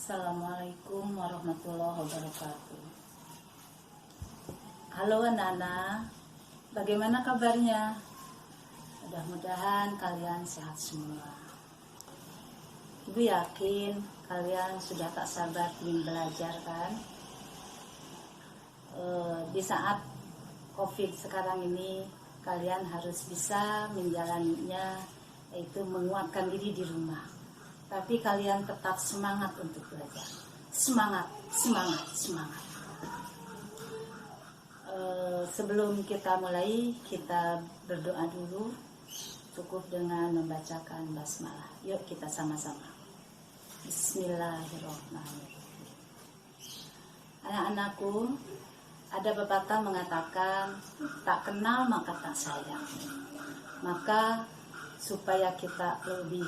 Assalamualaikum warahmatullahi wabarakatuh. Halo anak-anak, bagaimana kabarnya? Mudah-mudahan kalian sehat semua. Ibu yakin kalian sudah tak sabar ingin belajar kan? Di saat COVID sekarang ini, kalian harus bisa menjalaninya, yaitu menguatkan diri di rumah. Tapi kalian tetap semangat untuk belajar. Semangat. Sebelum kita mulai, kita berdoa dulu. Cukup dengan membacakan basmalah. Yuk kita sama-sama. Bismillahirrahmanirrahim. Anak-anakku, ada pepatah mengatakan, tak kenal maka tak sayang. Maka supaya kita lebih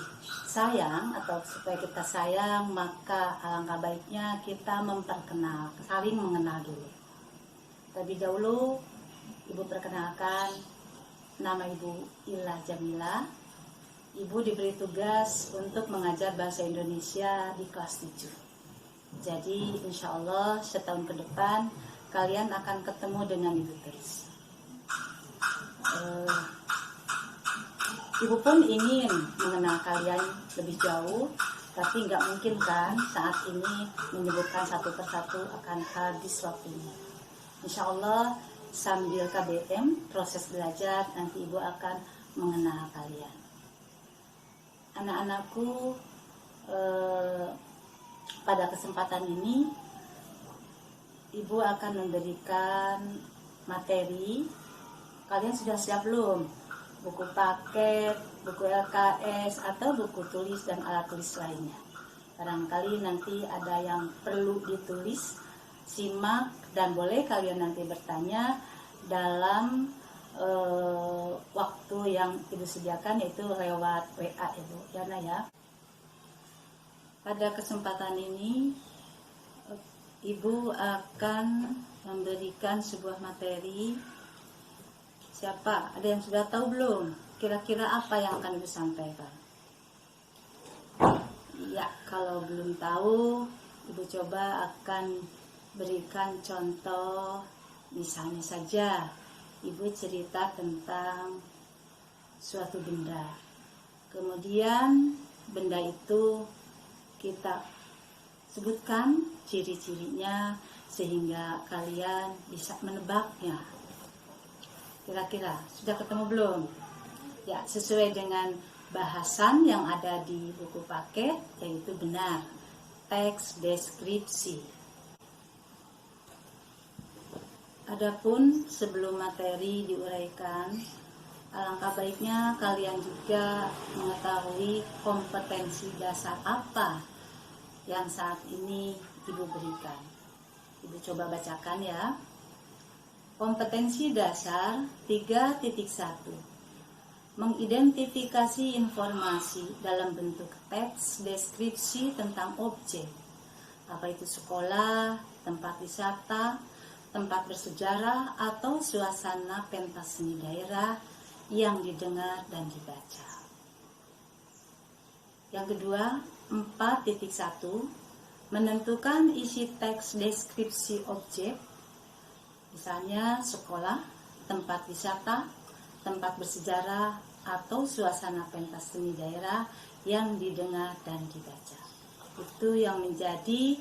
sayang atau supaya kita sayang, maka alangkah baiknya kita memperkenal, saling mengenal dulu. Terlebih dahulu Ibu perkenalkan, nama Ibu Ila Jamila. Ibu diberi tugas untuk mengajar bahasa Indonesia di kelas 7. Jadi insya Allah setahun ke depan kalian akan ketemu dengan Ibu terus. Ibu pun ingin mengenal kalian lebih jauh, tapi nggak mungkin kan saat ini menyebutkan satu persatu, akan habis waktunya. Insya Allah sambil KBM, proses belajar, nanti Ibu akan mengenal kalian. Anak-anakku, pada kesempatan ini Ibu akan memberikan materi. Kalian sudah siap belum? Buku paket, buku LKS, atau buku tulis dan alat tulis lainnya. Barangkali nanti ada yang perlu ditulis, simak, dan boleh kalian nanti bertanya dalam waktu yang Ibu sediakan, yaitu lewat WA Ibu, ya. Pada kesempatan ini Ibu akan memberikan sebuah materi. Siapa? Ada yang sudah tahu belum? Kira-kira apa yang akan Ibu sampaikan? Ya, kalau belum tahu, Ibu coba akan berikan contoh. Misalnya saja, Ibu cerita tentang suatu benda. Kemudian benda itu kita sebutkan ciri-cirinya sehingga kalian bisa menebaknya. Kira-kira sudah ketemu belum? Ya, sesuai dengan bahasan yang ada di buku paket, yaitu benar, teks deskripsi. Adapun sebelum materi diuraikan, alangkah baiknya kalian juga mengetahui kompetensi dasar apa yang saat ini Ibu berikan. Ibu coba bacakan ya. Kompetensi dasar 3.1. Mengidentifikasi informasi dalam bentuk teks deskripsi tentang objek. Apa itu sekolah, tempat wisata, tempat bersejarah, atau suasana pentas seni daerah yang didengar dan dibaca. Yang kedua, 4.1. Menentukan isi teks deskripsi objek. Misalnya sekolah, tempat wisata, tempat bersejarah, atau suasana pentas seni daerah yang didengar dan dibaca. Itu yang menjadi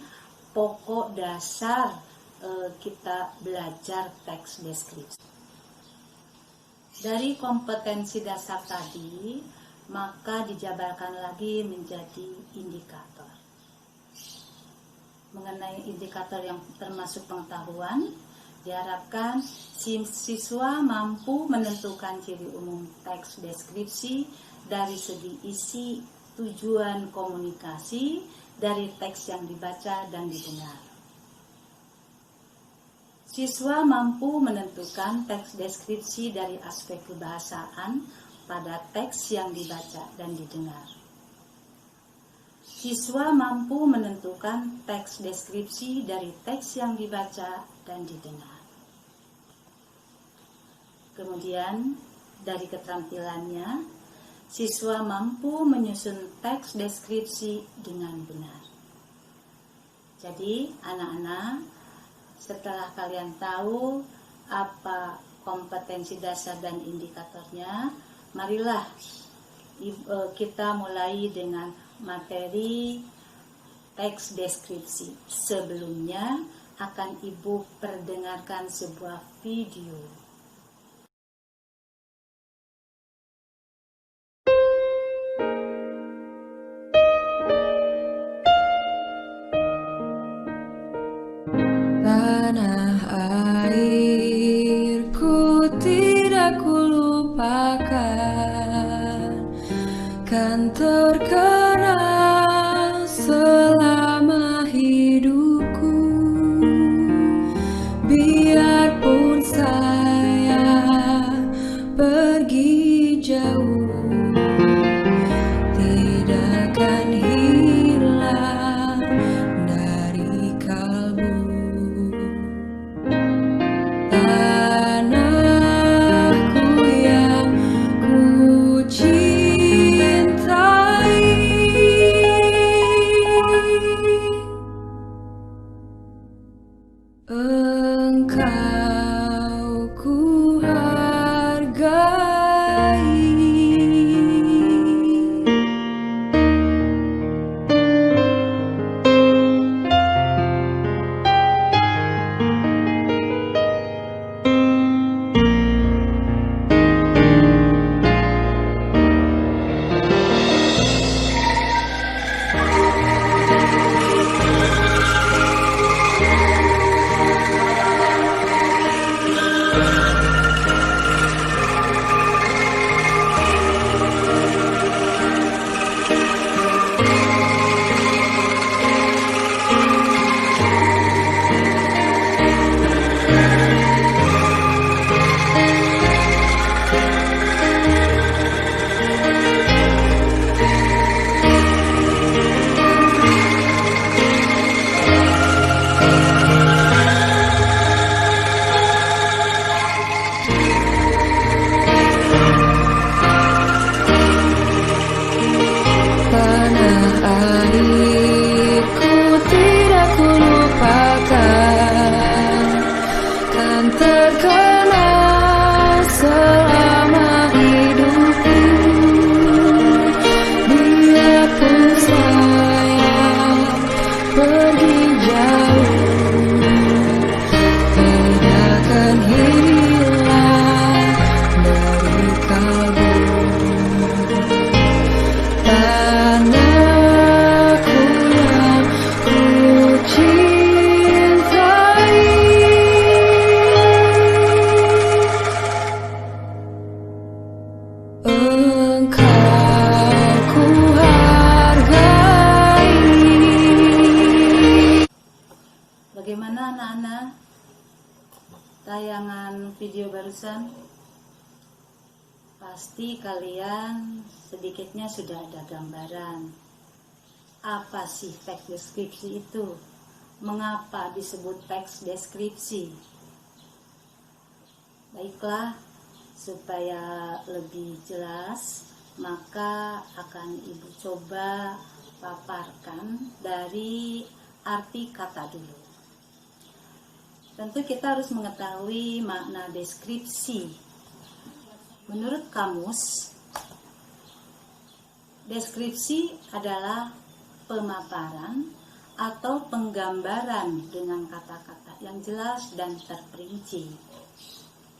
pokok dasar kita belajar teks deskripsi. Dari kompetensi dasar tadi, maka dijabarkan lagi menjadi indikator. Mengenai indikator yang termasuk pengetahuan, diharapkan siswa mampu menentukan ciri umum teks deskripsi dari segi isi, tujuan komunikasi dari teks yang dibaca dan didengar. Siswa mampu menentukan teks deskripsi dari aspek kebahasaan pada teks yang dibaca dan didengar. Siswa mampu menentukan teks deskripsi dari teks yang dibaca dan didengar. Kemudian, dari keterampilannya, siswa mampu menyusun teks deskripsi dengan benar. Jadi anak-anak, setelah kalian tahu apa kompetensi dasar dan indikatornya, marilah kita mulai dengan materi teks deskripsi. Sebelumnya akan Ibu perdengarkan sebuah video. Tanah airku tidak kulupakan, kan terkenal selama hidupku. Biarpun saya pergi jauh, tidak akan hilang dari kalbu. Tanahku yang ku cintai, Engkau ku hargai. Tanah airku tidak kulupakan, kan terkenal selama hidupku. Biarpun saya pergi jauh, tidak akan hilang dari kalbu. Tanahku yang ku cintai, Engkau ku hargai. Bagaimana anak-anak tayangan video barusan? Pasti kalian sedikitnya sudah ada gambaran. Apa sih teks deskripsi itu? Mengapa disebut teks deskripsi? Baiklah, supaya lebih jelas, maka akan Ibu coba paparkan dari arti kata dulu. Tentu kita harus mengetahui makna deskripsi. Menurut kamus, deskripsi adalah pemaparan atau penggambaran dengan kata-kata yang jelas dan terperinci.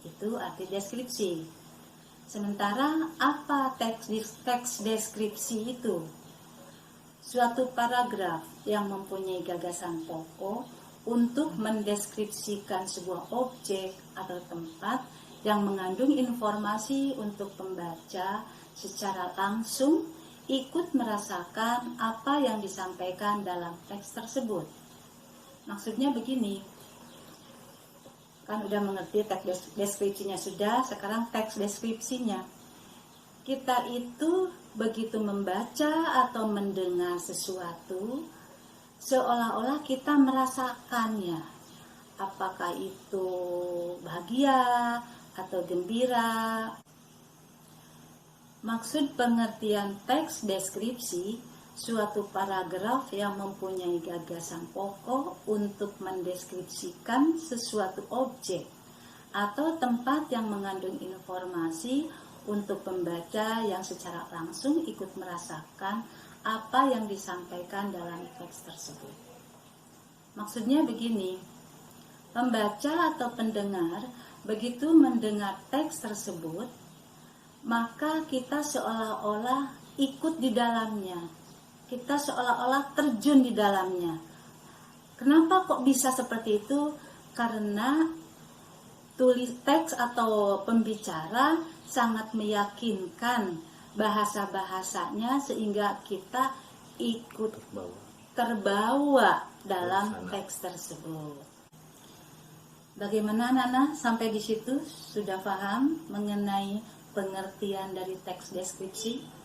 Itu arti deskripsi. Sementara apa teks deskripsi itu? Suatu paragraf yang mempunyai gagasan pokok untuk mendeskripsikan sebuah objek atau tempat yang mengandung informasi untuk pembaca secara langsung ikut merasakan apa yang disampaikan dalam teks tersebut. Maksudnya begini, kan udah mengerti teks deskripsinya sudah, sekarang teks deskripsinya. Kita itu begitu membaca atau mendengar sesuatu, seolah-olah kita merasakannya. Apakah itu bahagia atau gembira. Maksud pengertian teks deskripsi suatu paragraf yang mempunyai gagasan pokok untuk mendeskripsikan sesuatu objek atau tempat yang mengandung informasi untuk pembaca yang secara langsung ikut merasakan apa yang disampaikan dalam teks tersebut. Maksudnya begini, pembaca atau pendengar begitu mendengar teks tersebut, maka kita seolah-olah ikut di dalamnya. Kita seolah-olah terjun di dalamnya. Kenapa kok bisa seperti itu? Karena tulis teks atau pembicara sangat meyakinkan bahasa-bahasanya sehingga kita ikut terbawa dalam teks tersebut. Bagaimana Nana sampai di situ sudah paham mengenai pengertian dari teks deskripsi?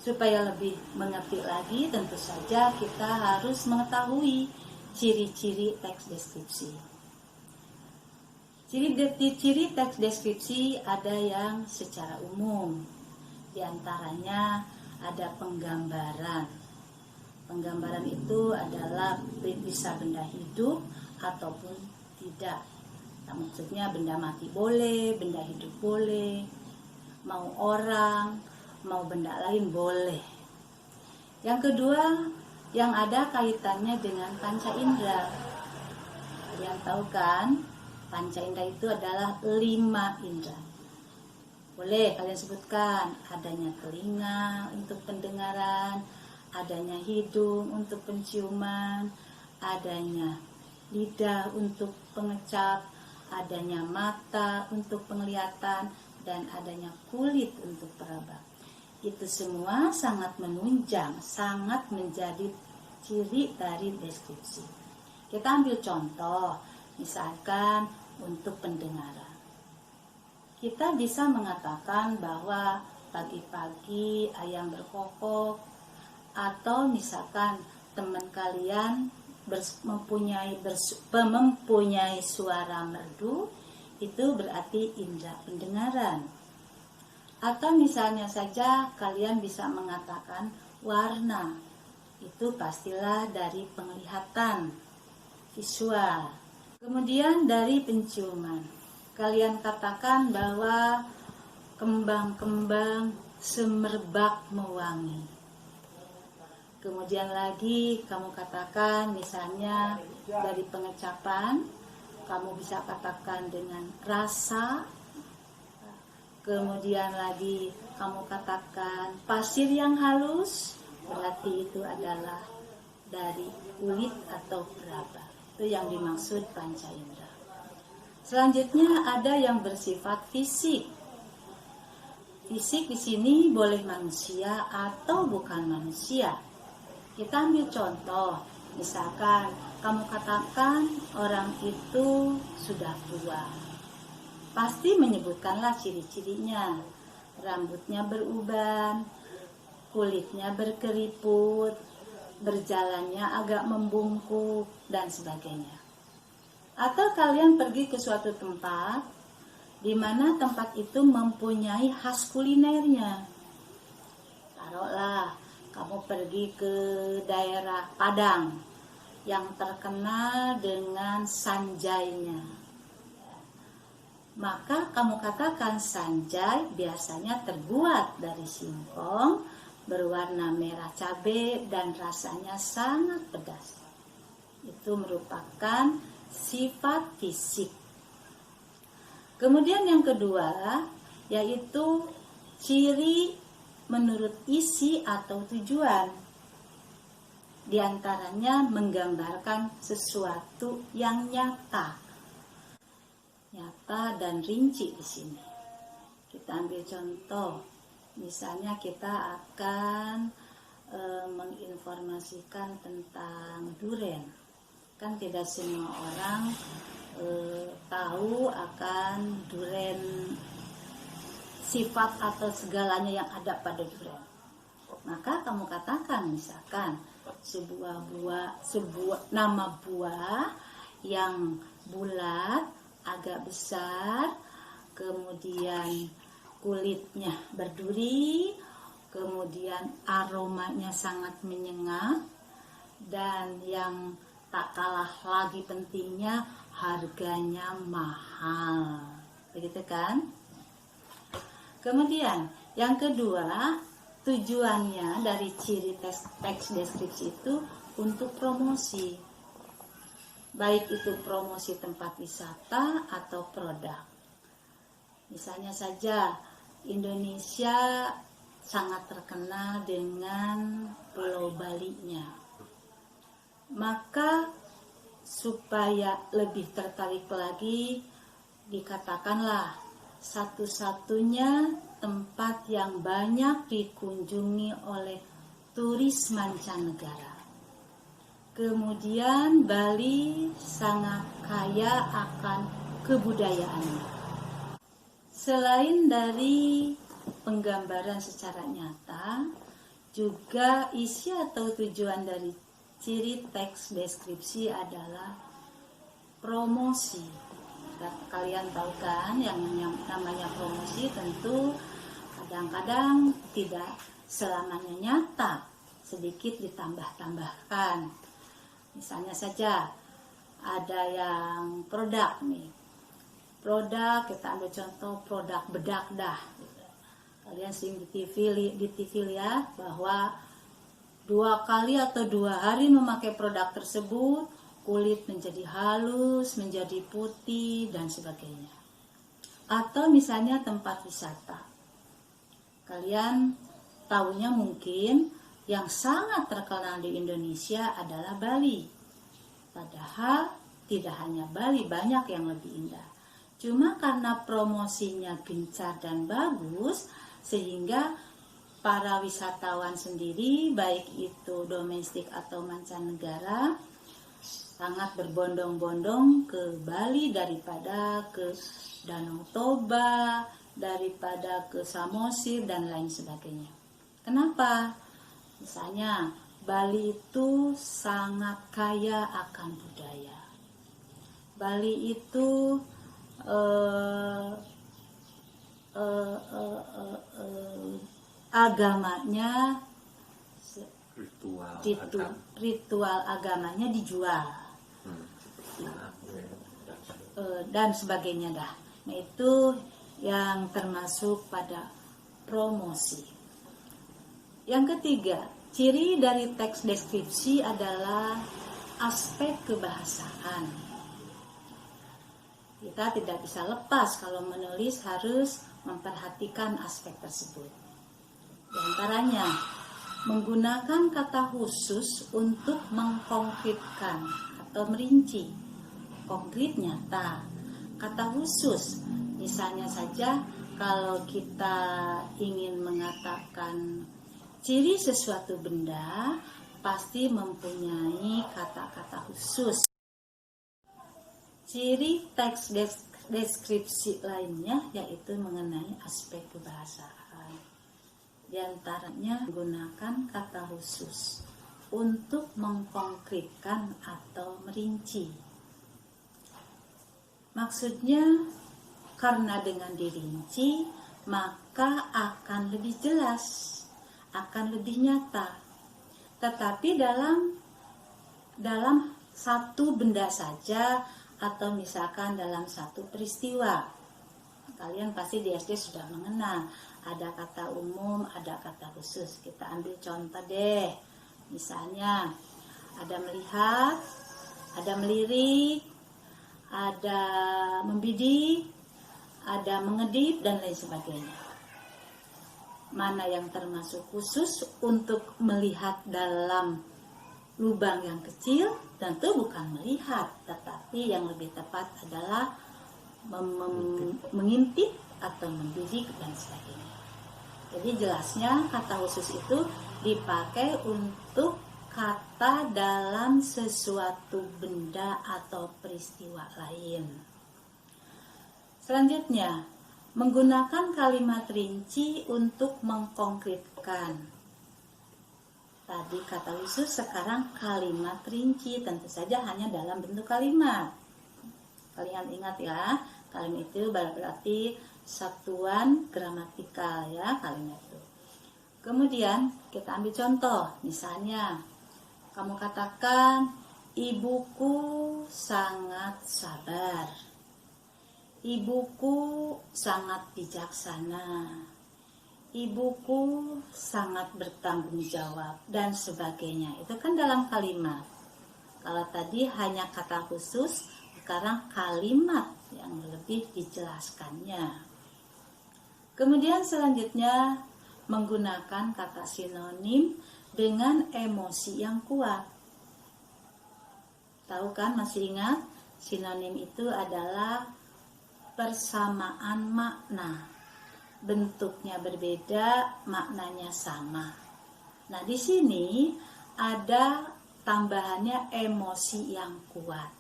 Supaya lebih mengerti lagi, tentu saja kita harus mengetahui ciri-ciri teks deskripsi. Ciri teks deskripsi ada yang secara umum, di antaranya ada penggambaran. Penggambaran itu adalah bisa benda hidup ataupun tidak. Nah, maksudnya benda mati boleh, benda hidup boleh, mau orang, mau benda lain boleh. Yang kedua, yang ada kaitannya dengan panca indera. Kalian tahu kan, panca indera itu adalah 5 indera. Boleh kalian sebutkan, adanya telinga untuk pendengaran, adanya hidung untuk penciuman, adanya lidah untuk pengecap, adanya mata untuk penglihatan, dan adanya kulit untuk peraba. Itu semua sangat menunjang, sangat menjadi ciri dari deskripsi. Kita ambil contoh, misalkan untuk pendengaran. Kita bisa mengatakan bahwa pagi-pagi ayam berkokok, atau misalkan teman kalian mempunyai suara merdu, itu berarti indera pendengaran. Atau misalnya saja kalian bisa mengatakan warna, itu pastilah dari penglihatan, visual. Kemudian dari penciuman, kalian katakan bahwa kembang-kembang semerbak mewangi. Kemudian lagi kamu katakan misalnya dari pengecapan, kamu bisa katakan dengan rasa. Kemudian lagi kamu katakan pasir yang halus, berarti itu adalah dari kulit atau peraba. Itu yang dimaksud panca indera. Selanjutnya ada yang bersifat fisik. Fisik di sini boleh manusia atau bukan manusia. Kita ambil contoh, misalkan kamu katakan orang itu sudah tua. Pasti menyebutkanlah ciri-cirinya. Rambutnya beruban, kulitnya berkeriput, berjalannya agak membungkuk, dan sebagainya. Atau kalian pergi ke suatu tempat, di mana tempat itu mempunyai khas kulinernya. Taruhlah, kamu pergi ke daerah Padang yang terkenal dengan sanjainya. Maka kamu katakan sanjai biasanya terbuat dari singkong, berwarna merah cabai dan rasanya sangat pedas. Itu merupakan sifat fisik. Kemudian yang kedua yaitu ciri menurut isi atau tujuan. Di antaranya menggambarkan sesuatu yang nyata dan rinci di sini. Kita ambil contoh, misalnya kita akan menginformasikan tentang durian. Kan tidak semua orang tahu akan durian, sifat atau segalanya yang ada pada durian. Maka kamu katakan misalkan sebuah nama buah yang bulat, agak besar, kemudian kulitnya berduri, kemudian aromanya sangat menyengat, dan yang tak kalah lagi pentingnya harganya mahal. Begitu kan? Kemudian yang kedua, tujuannya dari ciri teks deskripsi itu untuk promosi. Baik itu promosi tempat wisata atau produk. Misalnya saja Indonesia sangat terkenal dengan Pulau Bali-nya. Maka supaya lebih tertarik lagi, dikatakanlah satu-satunya tempat yang banyak dikunjungi oleh turis mancanegara. Kemudian Bali sangat kaya akan kebudayaannya. Selain dari penggambaran secara nyata, juga isi atau tujuan dari ciri teks deskripsi adalah promosi. Kalian tahu kan yang namanya promosi tentu kadang-kadang tidak selamanya nyata, sedikit ditambah-tambahkan. Misalnya saja ada yang produk nih. Produk, kita ambil contoh produk bedak dah. Kalian sering di TV lihat bahwa 2 kali atau 2 hari memakai produk tersebut, kulit menjadi halus, menjadi putih, dan sebagainya. Atau misalnya tempat wisata. Kalian tahunya mungkin yang sangat terkenal di Indonesia adalah Bali. Padahal tidak hanya Bali, banyak yang lebih indah. Cuma karena promosinya gencar dan bagus, sehingga para wisatawan sendiri, baik itu domestik atau mancanegara, sangat berbondong-bondong ke Bali daripada ke Danau Toba, daripada ke Samosir, dan lain sebagainya. Kenapa? Misalnya, Bali itu sangat kaya akan budaya. Bali itu agamanya, ritual agamanya dijual, dan sebagainya dah. Nah, itu yang termasuk pada promosi. Yang ketiga, ciri dari teks deskripsi adalah aspek kebahasaan. Kita tidak bisa lepas kalau menulis harus memperhatikan aspek tersebut. Di antaranya, menggunakan kata khusus untuk mengkonkretkan atau merinci. Konkret nyata. Kata khusus, misalnya saja kalau kita ingin mengatakan ciri sesuatu benda, pasti mempunyai kata-kata khusus. Ciri teks deskripsi lainnya yaitu mengenai aspek kebahasaan. Di antaranya menggunakan kata khusus untuk mengkonkretkan atau merinci. Maksudnya karena dengan dirinci maka akan lebih jelas, akan lebih nyata. Tetapi dalam satu benda saja, atau misalkan dalam satu peristiwa. Kalian pasti di SD sudah mengenal, ada kata umum, ada kata khusus. Kita ambil contoh deh. Misalnya, ada melihat, ada melirik, ada membidik, ada mengedip, dan lain sebagainya. Mana yang termasuk khusus untuk melihat dalam lubang yang kecil? Tentu bukan melihat, tetapi yang lebih tepat adalah mengintip atau membidik dan sebagainya. Jadi jelasnya kata khusus itu dipakai untuk kata dalam sesuatu benda atau peristiwa lain. Selanjutnya, menggunakan kalimat rinci untuk mengkonkretkan. Tadi kata khusus, sekarang kalimat rinci, tentu saja hanya dalam bentuk kalimat. Kalian ingat ya, kalimat itu berarti satuan gramatikal ya, kalimat itu. Kemudian kita ambil contoh, misalnya kamu katakan, ibuku sangat sabar, ibuku sangat bijaksana, ibuku sangat bertanggung jawab, dan sebagainya. Itu kan dalam kalimat. Kalau tadi hanya kata khusus, sekarang kalimat yang lebih dijelaskannya. Kemudian selanjutnya menggunakan kata sinonim dengan emosi yang kuat. Tahu kan, masih ingat? Sinonim itu adalah persamaan makna. Bentuknya berbeda, maknanya sama. Nah, di sini ada tambahannya emosi yang kuat.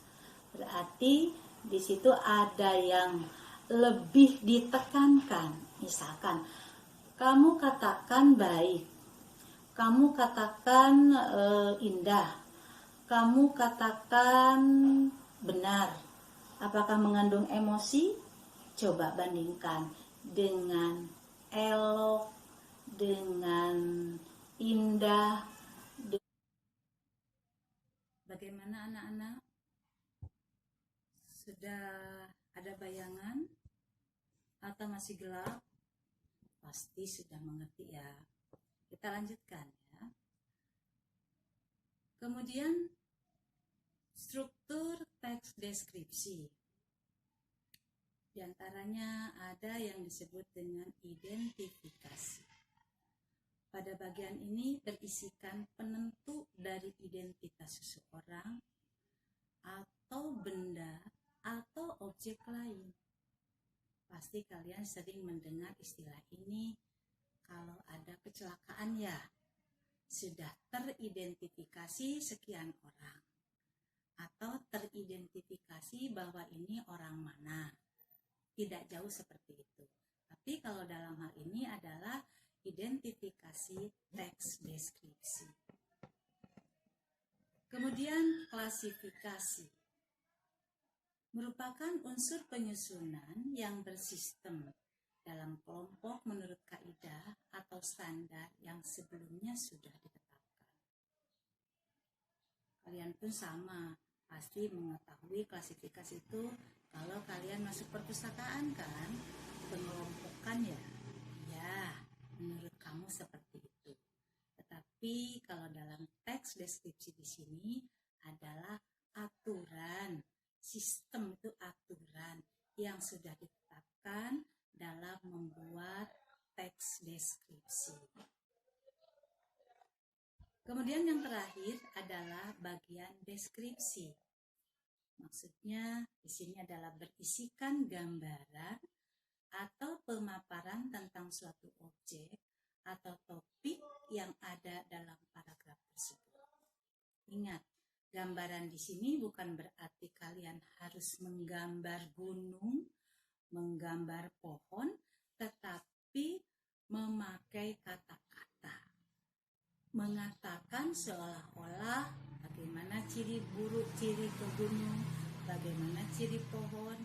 Berarti di situ ada yang lebih ditekankan. Misalkan kamu katakan baik, kamu katakan indah, kamu katakan benar. Apakah mengandung emosi? Coba bandingkan dengan elok, dengan indah. Bagaimana anak-anak? Sudah ada bayangan atau masih gelap? Pasti sudah mengerti ya. Kita lanjutkan ya. Kemudian struktur teks deskripsi. Di antaranya ada yang disebut dengan identifikasi. Pada bagian ini berisikan penentu dari identitas seseorang atau benda atau objek lain. Pasti kalian sering mendengar istilah ini kalau ada kecelakaan ya. Sudah teridentifikasi sekian orang. Atau teridentifikasi bahwa ini orang mana. Tidak jauh seperti itu. Tapi kalau dalam hal ini adalah identifikasi teks deskripsi. Kemudian klasifikasi. Merupakan unsur penyusunan yang bersistem dalam kelompok menurut kaidah atau standar yang sebelumnya sudah ditetapkan. Kalian pun sama, pasti mengetahui klasifikasi itu kalau kalian masuk perpustakaan kan, pengelompokan ya. Ya, menurut kamu seperti itu. Tetapi kalau dalam teks deskripsi di sini adalah aturan. Sistem itu aturan yang sudah ditetapkan dalam membuat teks deskripsi. Kemudian yang terakhir adalah bagian deskripsi. Maksudnya di sini adalah berisikan gambaran atau pemaparan tentang suatu objek atau topik yang ada dalam paragraf tersebut. Ingat, gambaran di sini bukan berarti kalian harus menggambar gunung, menggambar pohon, tetapi memakai kata-kata. Mengatakan seolah-olah bagaimana ciri buruk, ciri ke gunung, bagaimana ciri pohon,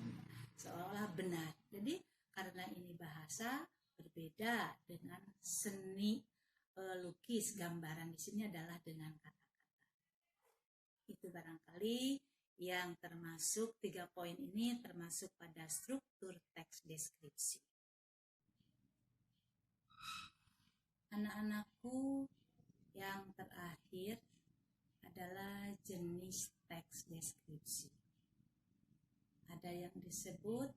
seolah benar. Jadi karena ini bahasa berbeda dengan seni lukis, gambaran di sini adalah dengan kata-kata. Itu barangkali yang termasuk 3 poin ini termasuk pada struktur teks deskripsi. Anak-anakku, yang terakhir adalah jenis teks deskripsi. Ada yang disebut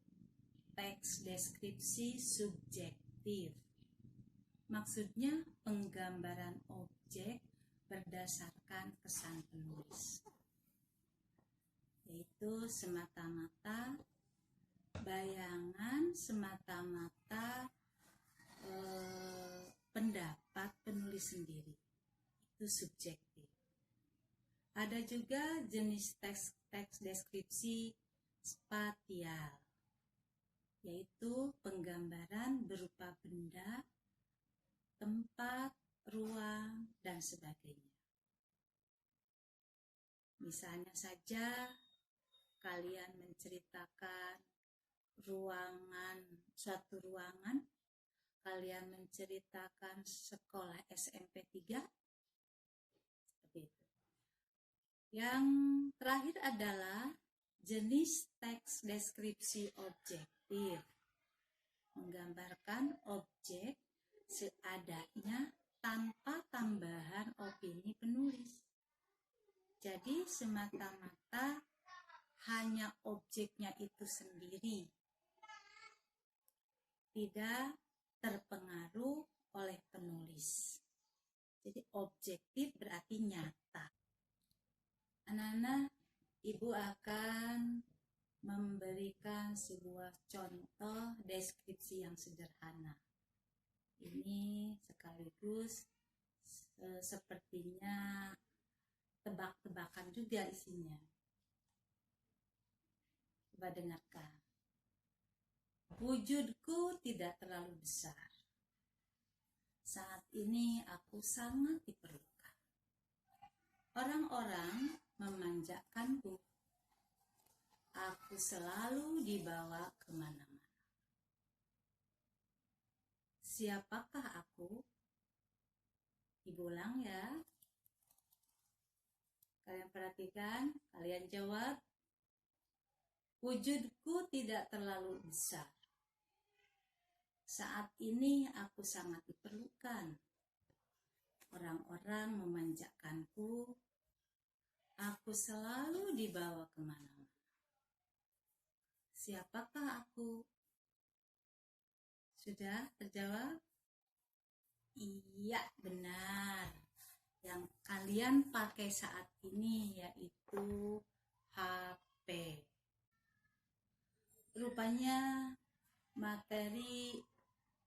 teks deskripsi subjektif. Maksudnya penggambaran objek berdasarkan kesan penulis, yaitu semata-mata bayangan, semata-mata pendapat penulis sendiri. Itu subjektif. Ada juga jenis teks deskripsi spatial, yaitu penggambaran berupa benda, tempat, ruang, dan sebagainya. Misalnya saja kalian menceritakan suatu ruangan kalian menceritakan sekolah SMP 3? Seperti itu. Yang terakhir adalah jenis teks deskripsi objektif. Menggambarkan objek seadanya tanpa tambahan opini penulis. Jadi semata-mata hanya objeknya itu sendiri, tidak terpengaruh oleh penulis. Jadi objektif berarti nyata. Anak-anak, Ibu akan memberikan sebuah contoh deskripsi yang sederhana. Ini sekaligus sepertinya tebak-tebakan juga isinya. Coba dengarkan. Wujudku tidak terlalu besar. Saat ini aku sangat diperlukan. Orang-orang memanjakanku. Aku selalu dibawa kemana-mana. Siapakah aku? Ibu ulang ya. Kalian perhatikan, kalian jawab. Wujudku tidak terlalu besar. Saat ini aku sangat diperlukan. Orang-orang memanjakanku. Aku selalu dibawa kemana-mana. Siapakah aku? Sudah terjawab? Iya, benar. Yang kalian pakai saat ini yaitu HP. Rupanya materi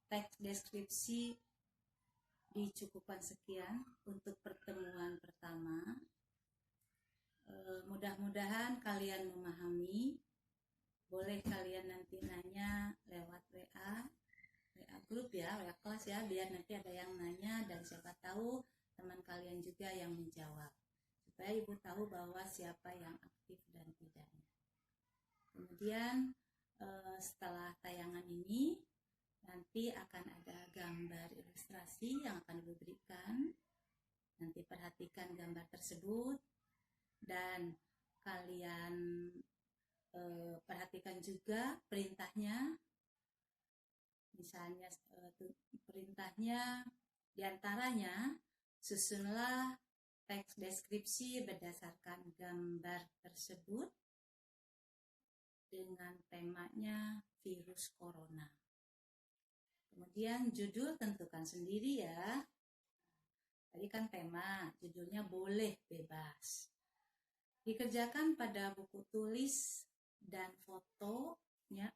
teks deskripsi dicukupkan sekian untuk pertemuan pertama. Mudah-mudahan kalian memahami. Boleh kalian nanti nanya lewat WA grup ya, WA kelas ya, biar nanti ada yang nanya dan siapa tahu teman kalian juga yang menjawab. Supaya Ibu tahu bahwa siapa yang aktif dan tidaknya. Kemudian setelah tayangan ini nanti akan ada gambar ilustrasi yang akan Ibu berikan. Nanti perhatikan gambar tersebut dan kalian perhatikan juga perintahnya. Misalnya perintahnya diantaranya susunlah teks deskripsi berdasarkan gambar tersebut dengan temanya virus corona. Kemudian judul tentukan sendiri ya. Tadi kan tema, judulnya boleh bebas. Dikerjakan pada buku tulis dan fotonya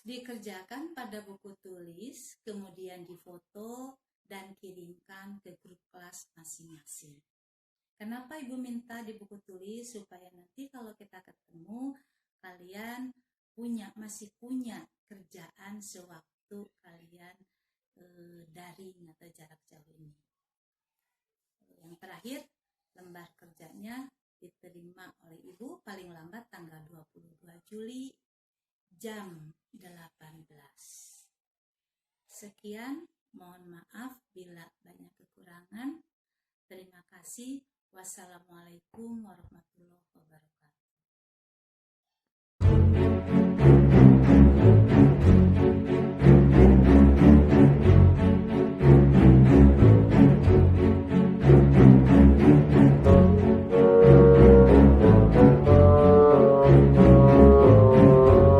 dikerjakan pada buku tulis, kemudian difoto dan kirimkan ke grup kelas masing-masing. Kenapa Ibu minta di buku tulis? Supaya nanti kalau kita ketemu kalian masih punya kerjaan sewaktu kalian daring atau jarak jauh ini. Yang terakhir, lembar kerjanya diterima oleh Ibu paling lambat tanggal 22 Juli jam 18. Sekian, mohon maaf bila banyak kekurangan. Terima kasih. Wassalamualaikum warahmatullahi wabarakatuh.